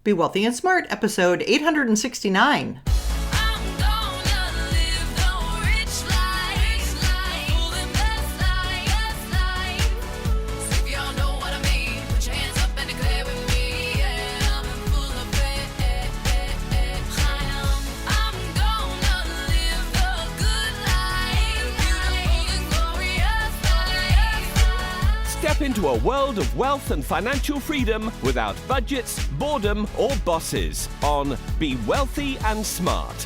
Be Wealthy and Smart, episode 869. Step into a world of wealth and financial freedom without budgets, boredom, or bosses on Be Wealthy and Smart.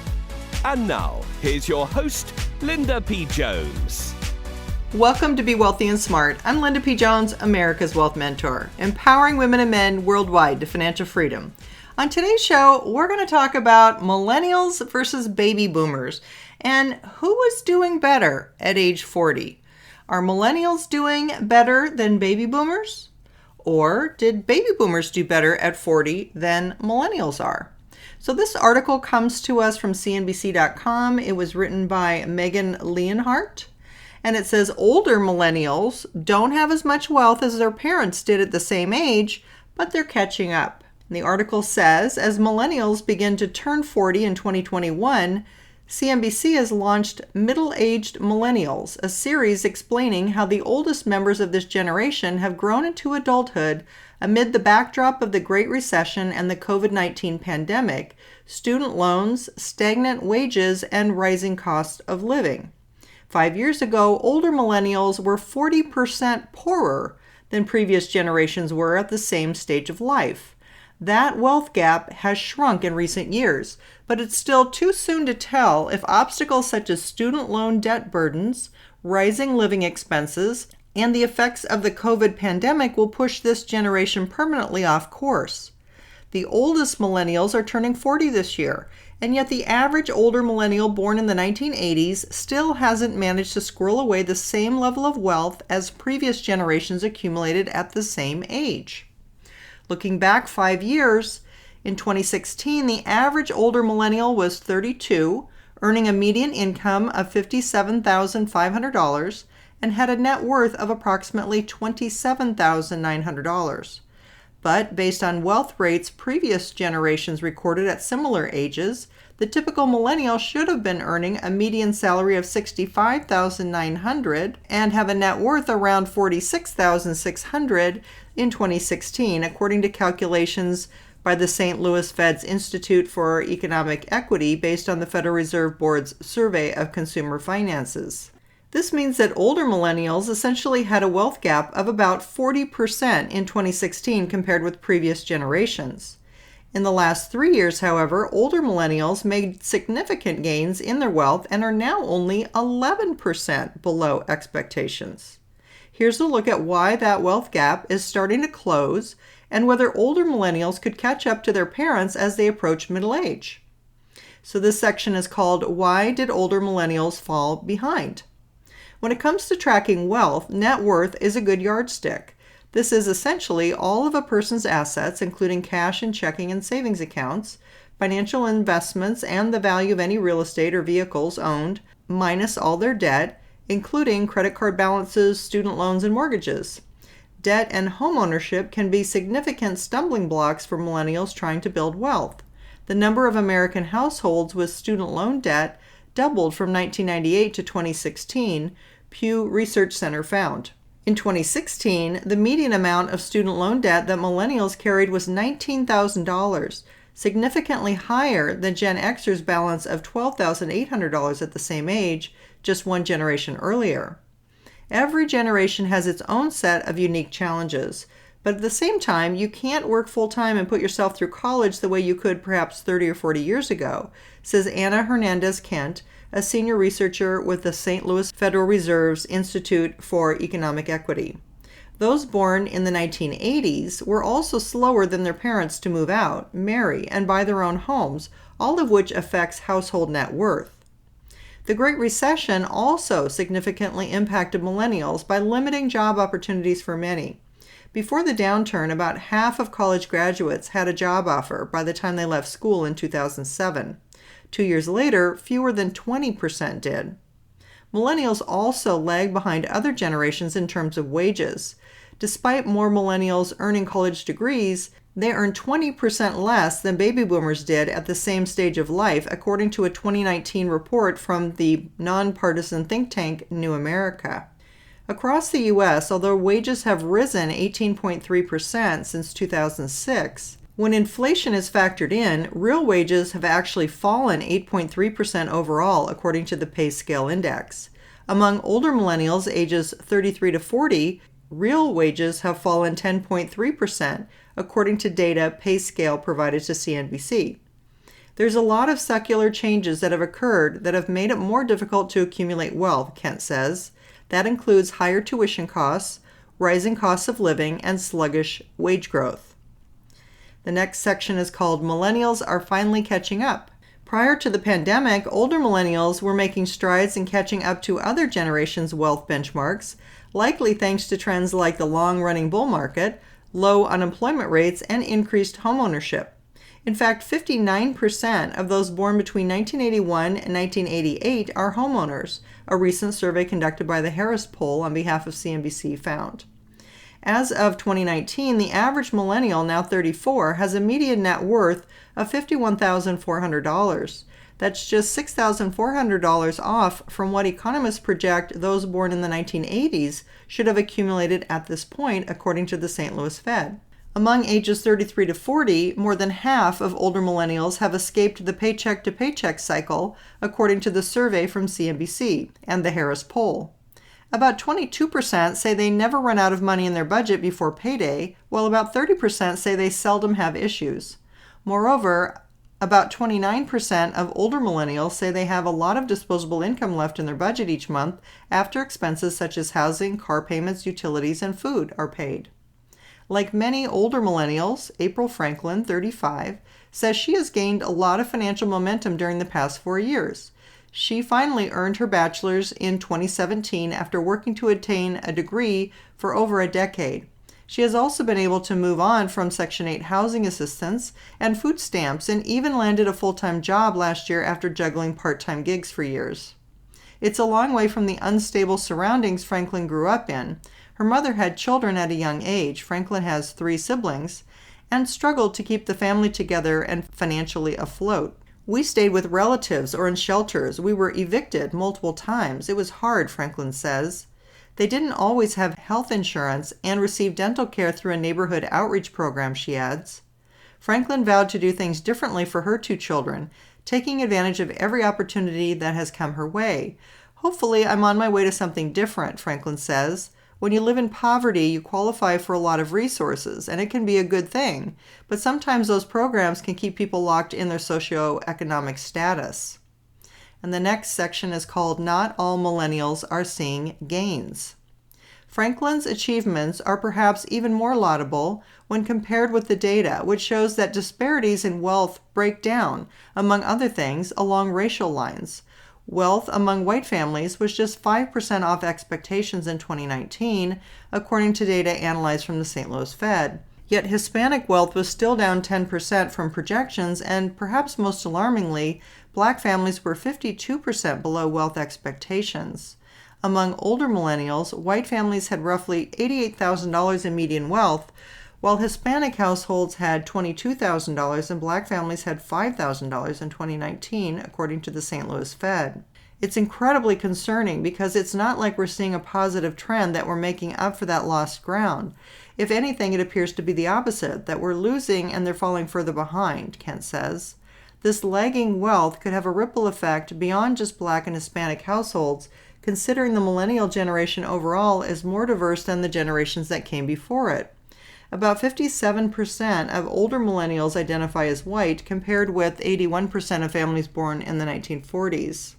And now, here's your host, Linda P. Jones. Welcome to Be Wealthy and Smart. I'm Linda P. Jones, America's Wealth Mentor, empowering women and men worldwide to financial freedom. On today's show, we're going to talk about millennials versus baby boomers and who is doing better at age 40. Are millennials doing better than baby boomers? Or did baby boomers do better at 40 than millennials are? So this article comes to us from CNBC.com. It was written by Megan Leonhardt. And it says older millennials don't have as much wealth as their parents did at the same age, but they're catching up. And the article says, as millennials begin to turn 40 in 2021, CNBC has launched Middleaged Millennials, a series explaining how the oldest members of this generation have grown into adulthood amid the backdrop of the Great Recession and the COVID-19 pandemic, student loans, stagnant wages, and rising cost of living. 5 years ago, older millennials were 40% poorer than previous generations were at the same stage of life. That wealth gap has shrunk in recent years, but it's still too soon to tell if obstacles such as student loan debt burdens, rising living expenses, and the effects of the COVID pandemic will push this generation permanently off course. The oldest millennials are turning 40 this year, and yet the average older millennial born in the 1980s still hasn't managed to squirrel away the same level of wealth as previous generations accumulated at the same age. Looking back 5 years, in 2016, the average older millennial was 32, earning a median income of $57,500 and had a net worth of approximately $27,900. But based on wealth rates previous generations recorded at similar ages, the typical millennial should have been earning a median salary of $65,900 and have a net worth around $46,600 in 2016, according to calculations by the St. Louis Fed's Institute for Economic Equity based on the Federal Reserve Board's survey of consumer finances. This means that older millennials essentially had a wealth gap of about 40% in 2016 compared with previous generations. In the last 3 years, however, older millennials made significant gains in their wealth and are now only 11% below expectations. Here's a look at why that wealth gap is starting to close and whether older millennials could catch up to their parents as they approach middle age. So this section is called Why Did Older Millennials Fall Behind? When it comes to tracking wealth, net worth is a good yardstick. This is essentially all of a person's assets, including cash and checking and savings accounts, financial investments, and the value of any real estate or vehicles owned, minus all their debt, including credit card balances, student loans, and mortgages. Debt and home ownership can be significant stumbling blocks for millennials trying to build wealth. The number of American households with student loan debt doubled from 1998 to 2016, Pew Research Center found. In 2016, the median amount of student loan debt that millennials carried was $19,000, significantly higher than Gen Xers' balance of $12,800 at the same age, just one generation earlier. Every generation has its own set of unique challenges, but at the same time, you can't work full-time and put yourself through college the way you could perhaps 30 or 40 years ago, says Anna Hernandez-Kent, a senior researcher with the St. Louis Federal Reserve's Institute for Economic Equity. Those born in the 1980s were also slower than their parents to move out, marry, and buy their own homes, all of which affects household net worth. The Great Recession also significantly impacted millennials by limiting job opportunities for many. Before the downturn, about half of college graduates had a job offer by the time they left school in 2007. 2 years later, fewer than 20% did. Millennials also lag behind other generations in terms of wages. Despite more millennials earning college degrees, They earn 20% less than baby boomers did at the same stage of life, according to a 2019 report from the nonpartisan think tank New America. Across the U.S., although wages have risen 18.3% since 2006, when inflation is factored in, real wages have actually fallen 8.3% overall, according to the Pay Scale Index. Among older millennials ages 33 to 40, real wages have fallen 10.3%, according to data Pay Scale provided to CNBC. There's a lot of secular changes that have occurred that have made it more difficult to accumulate wealth, Kent says. That includes higher tuition costs, rising costs of living, and sluggish wage growth. The next section is called Millennials Are Finally Catching Up. Prior to the pandemic, older millennials were making strides in catching up to other generations' wealth benchmarks, likely thanks to trends like the long-running bull market, low unemployment rates, and increased homeownership. In fact, 59% of those born between 1981 and 1988 are homeowners, a recent survey conducted by the Harris Poll on behalf of CNBC found. As of 2019, the average millennial, now 34, has a median net worth of $51,400. That's just $6,400 off from what economists project those born in the 1980s should have accumulated at this point, according to the St. Louis Fed. Among ages 33 to 40, more than half of older millennials have escaped the paycheck-to-paycheck cycle, according to the survey from CNBC and the Harris Poll. About 22% say they never run out of money in their budget before payday, while about 30% say they seldom have issues. Moreover, about 29% of older millennials say they have a lot of disposable income left in their budget each month after expenses such as housing, car payments, utilities, and food are paid. Like many older millennials, April Franklin, 35, says she has gained a lot of financial momentum during the past 4 years. She finally earned her bachelor's in 2017 after working to attain a degree for over a decade. She has also been able to move on from Section 8 housing assistance and food stamps, and even landed a full-time job last year after juggling part-time gigs for years. It's a long way from the unstable surroundings Franklin grew up in. Her mother had children at a young age. Franklin has 3 siblings, and struggled to keep the family together and financially afloat. We stayed with relatives or in shelters. We were evicted multiple times. It was hard, Franklin says. They didn't always have health insurance and received dental care through a neighborhood outreach program, she adds. Franklin vowed to do things differently for her 2 children, taking advantage of every opportunity that has come her way. Hopefully, I'm on my way to something different, Franklin says. When you live in poverty, you qualify for a lot of resources, and it can be a good thing, but sometimes those programs can keep people locked in their socioeconomic status. And the next section is called Not All Millennials Are Seeing Gains. Franklin's achievements are perhaps even more laudable when compared with the data, which shows that disparities in wealth break down, among other things, along racial lines. Wealth among white families was just 5% off expectations in 2019, according to data analyzed from the St. Louis Fed. Yet Hispanic wealth was still down 10% from projections, and perhaps most alarmingly, Black families were 52% below wealth expectations. Among older millennials, white families had roughly $88,000 in median wealth, while Hispanic households had $22,000 and Black families had $5,000 in 2019, according to the St. Louis Fed. It's incredibly concerning because it's not like we're seeing a positive trend that we're making up for that lost ground. If anything, it appears to be the opposite, that we're losing and they're falling further behind, Kent says. This lagging wealth could have a ripple effect beyond just Black and Hispanic households, considering the millennial generation overall is more diverse than the generations that came before it. About 57% of older millennials identify as white, compared with 81% of families born in the 1940s.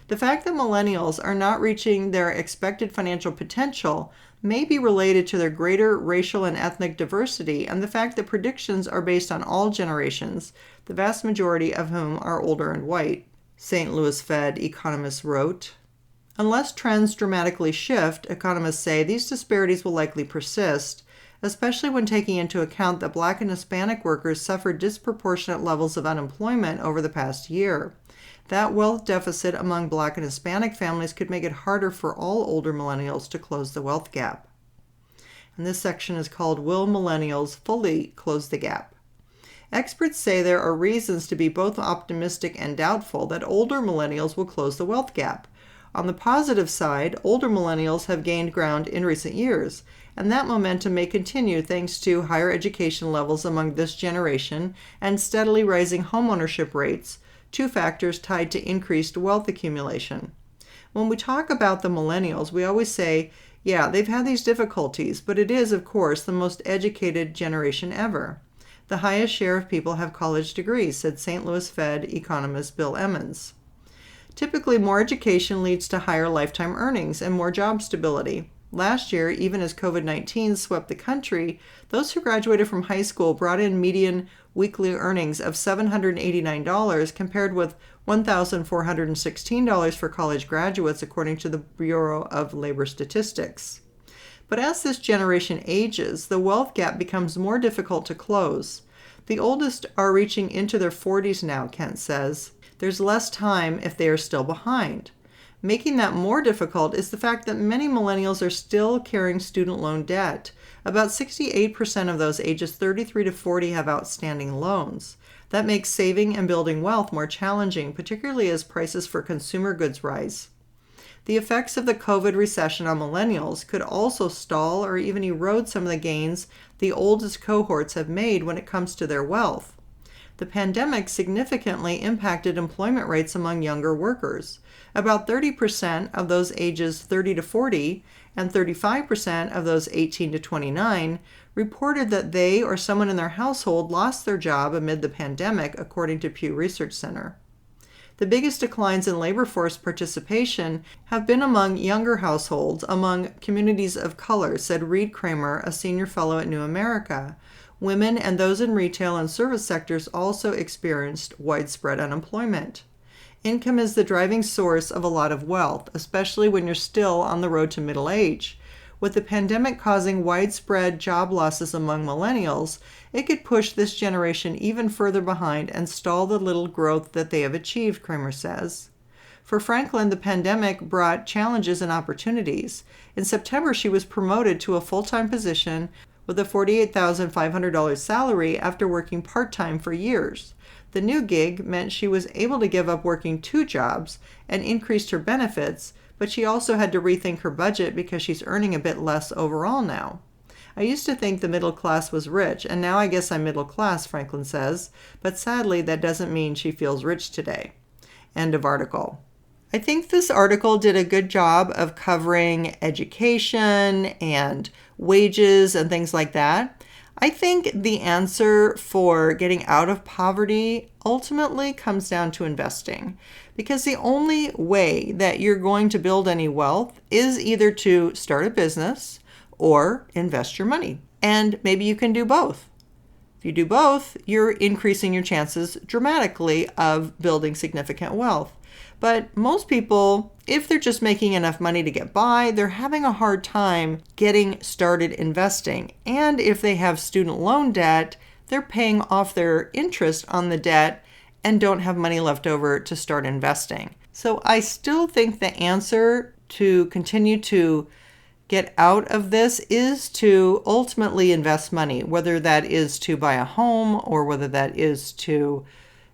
The fact that millennials are not reaching their expected financial potential may be related to their greater racial and ethnic diversity and the fact that predictions are based on all generations, the vast majority of whom are older and white, St. Louis Fed economists wrote. Unless trends dramatically shift, economists say these disparities will likely persist, especially when taking into account that Black and Hispanic workers suffered disproportionate levels of unemployment over the past year. That wealth deficit among Black and Hispanic families could make it harder for all older millennials to close the wealth gap. And this section is called Will Millennials Fully Close the Gap? Experts say there are reasons to be both optimistic and doubtful that older millennials will close the wealth gap. On the positive side, older millennials have gained ground in recent years, and that momentum may continue thanks to higher education levels among this generation and steadily rising homeownership rates, two factors tied to increased wealth accumulation. When we talk about the millennials, we always say, yeah, they've had these difficulties, but it is, of course, the most educated generation ever. The highest share of people have college degrees, said St. Louis Fed economist Bill Emmons. Typically, more education leads to higher lifetime earnings and more job stability. Last year, even as COVID-19 swept the country, those who graduated from high school brought in median weekly earnings of $789 compared with $1,416 for college graduates, according to the Bureau of Labor Statistics. But as this generation ages, the wealth gap becomes more difficult to close. The oldest are reaching into their 40s now, Kent says. There's less time if they are still behind. Making that more difficult is the fact that many millennials are still carrying student loan debt. About 68% of those ages 33 to 40 have outstanding loans. That makes saving and building wealth more challenging, particularly as prices for consumer goods rise. The effects of the COVID recession on millennials could also stall or even erode some of the gains the oldest cohorts have made when it comes to their wealth. The pandemic significantly impacted employment rates among younger workers. About 30% of those ages 30 to 40 and 35% of those 18 to 29 reported that they or someone in their household lost their job amid the pandemic, according to Pew Research Center. The biggest declines in labor force participation have been among younger households, among communities of color, said Reed Kramer, a senior fellow at New America. Women and those in retail and service sectors also experienced widespread unemployment. Income is the driving source of a lot of wealth, especially when you're still on the road to middle age. With the pandemic causing widespread job losses among millennials, it could push this generation even further behind and stall the little growth that they have achieved, Kramer says. For Franklin, the pandemic brought challenges and opportunities. In September, she was promoted to a full-time position with a $48,500 salary after working part-time for years. The new gig meant she was able to give up working 2 jobs and increased her benefits, but she also had to rethink her budget because she's earning a bit less overall now. I used to think the middle class was rich, and now I guess I'm middle class, Franklin says, but sadly that doesn't mean she feels rich today. End of article. I think this article did a good job of covering education and wages and things like that. I think the answer for getting out of poverty ultimately comes down to investing, because the only way that you're going to build any wealth is either to start a business or invest your money. And maybe you can do both. If you do both, you're increasing your chances dramatically of building significant wealth. But most people, if they're just making enough money to get by, they're having a hard time getting started investing. And if they have student loan debt, they're paying off their interest on the debt and don't have money left over to start investing. So I still think the answer to continue to get out of this is to ultimately invest money, whether that is to buy a home or whether that is to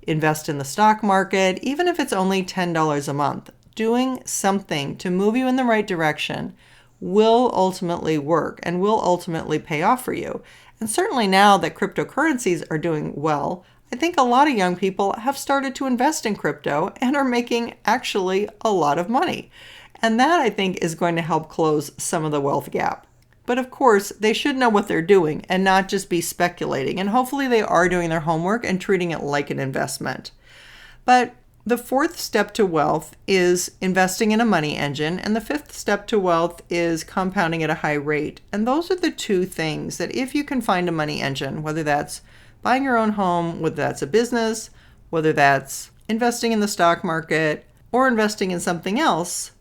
invest in the stock market, even if it's only $10 a month. Doing something to move you in the right direction will ultimately work and will ultimately pay off for you. And certainly now that cryptocurrencies are doing well, I think a lot of young people have started to invest in crypto and are making actually a lot of money. And that, I think, is going to help close some of the wealth gap. But of course, they should know what they're doing and not just be speculating. And hopefully they are doing their homework and treating it like an investment. But the 4th step to wealth is investing in a money engine. And the 5th step to wealth is compounding at a high rate. And those are the 2 things that if you can find a money engine, whether that's buying your own home, whether that's a business, whether that's investing in the stock market or investing in something else,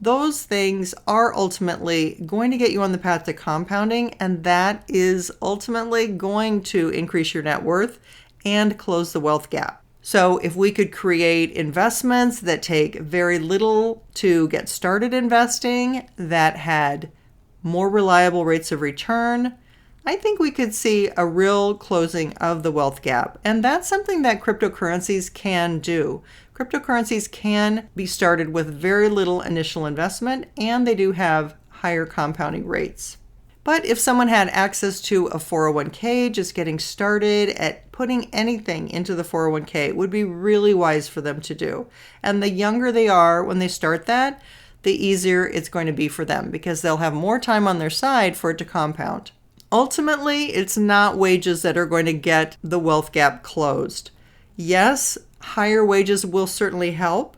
those things are ultimately going to get you on the path to compounding, and that is ultimately going to increase your net worth and close the wealth gap. So if we could create investments that take very little to get started investing, that had more reliable rates of return, I think we could see a real closing of the wealth gap. And that's something that cryptocurrencies can do. Cryptocurrencies can be started with very little initial investment, and they do have higher compounding rates. But if someone had access to a 401k, just getting started at putting anything into the 401k, it would be really wise for them to do. And the younger they are when they start that, the easier it's going to be for them because they'll have more time on their side for it to compound. Ultimately, it's not wages that are going to get the wealth gap closed. Yes, higher wages will certainly help,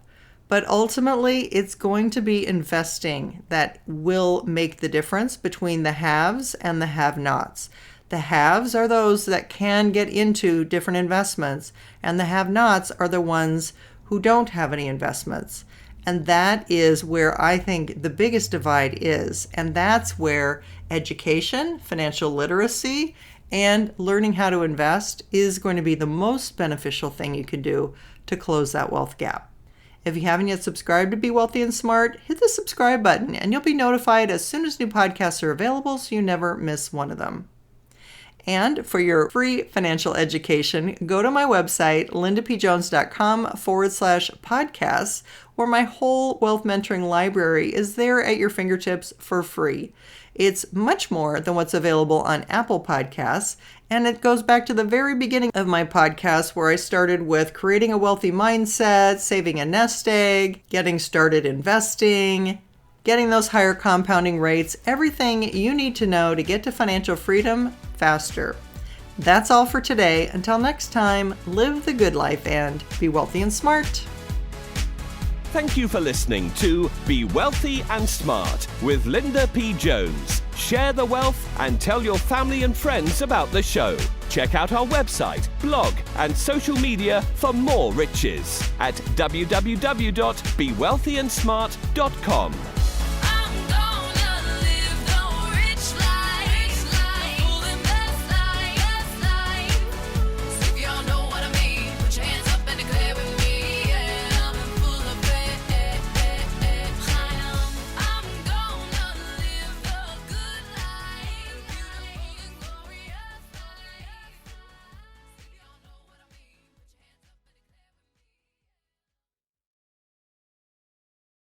but ultimately it's going to be investing that will make the difference between the haves and the have-nots. The haves are those that can get into different investments, and the have-nots are the ones who don't have any investments. And that is where I think the biggest divide is. And that's where education, financial literacy, and learning how to invest is going to be the most beneficial thing you can do to close that wealth gap. If you haven't yet subscribed to Be Wealthy and Smart, hit the subscribe button and you'll be notified as soon as new podcasts are available so you never miss one of them. And for your free financial education, go to my website, lindapjones.com/podcasts, where my whole wealth mentoring library is there at your fingertips for free. It's much more than what's available on Apple Podcasts, and it goes back to the very beginning of my podcast where I started with creating a wealthy mindset, saving a nest egg, getting started investing, getting those higher compounding rates, everything you need to know to get to financial freedom faster. That's all for today. Until next time, live the good life and be wealthy and smart. Thank you for listening to Be Wealthy and Smart with Linda P. Jones. Share the wealth and tell your family and friends about the show. Check out our website, blog, and social media for more riches at www.bewealthyandsmart.com.